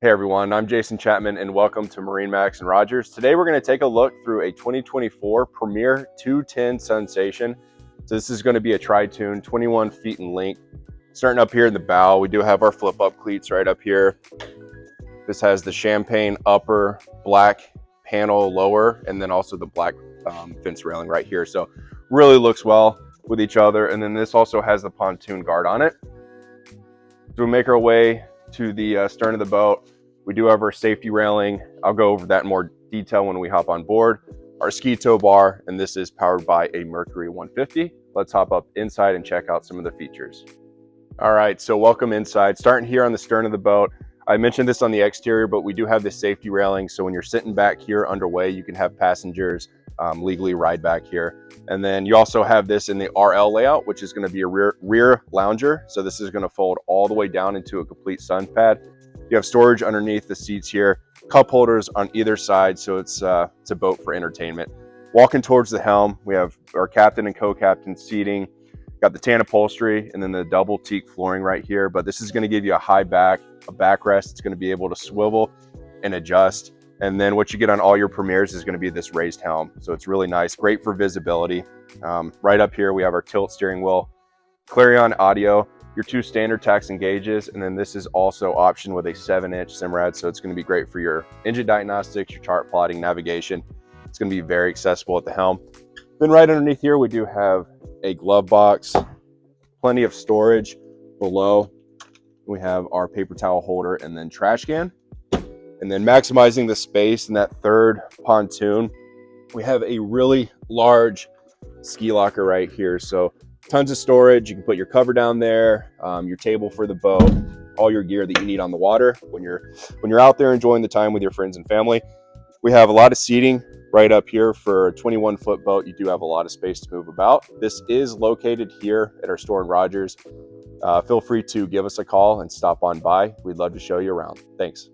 Hey everyone, I'm Jason Chapman and welcome to MarineMax and Rogers. Today we're going to take a look through a 2024 Premier 210 Sunsation. So this is going to be a tri-tune, 21 feet in length. Starting up here in the bow, we do have our flip-up cleats right up here. This has the champagne upper, black panel lower, and then also the black fence railing right here. So really looks well with each other. And then this also has the pontoon guard on it. So we make our way to the stern of the boat. We do have our safety railing. I'll go over that in more detail when we hop on board. Our ski tow bar, and this is powered by a Mercury 150. Let's hop up inside and check out some of the features. All right, so welcome inside. Starting here on the stern of the boat. I mentioned this on the exterior, but we do have this safety railing. So when you're sitting back here underway, you can have passengers legally ride back here. And then you also have this in the RL layout, which is going to be a rear lounger. So this is going to fold all the way down into a complete sun pad. You have storage underneath the seats here, cup holders on either side. So it's a boat for entertainment. Walking towards the helm, we have our captain and co-captain seating. Got the tan upholstery and then the double teak flooring right here. But this is going to give you a high back, a backrest. It's going to be able to swivel and adjust. And then what you get on all your Premiers is going to be this raised helm. So it's really nice, great for visibility. Right up here, we have our tilt steering wheel, Clarion audio, your two standard Taxon gauges, and then this is also optioned with a 7-inch Simrad. So it's going to be great for your engine diagnostics, your chart plotting, navigation. It's going to be very accessible at the helm. Then right underneath here, we do have a glove box, plenty of storage below. We have our paper towel holder and then trash can. And then maximizing the space in that third pontoon, we have a really large ski locker right here. So tons of storage. You can put your cover down there, your table for the boat, all your gear that you need on the water when you're out there enjoying the time with your friends and family. We have a lot of seating right up here. For a 21-foot boat, you do have a lot of space to move about. This is located here at our store in Rogers. Feel free to give us a call and stop on by. We'd love to show you around. Thanks.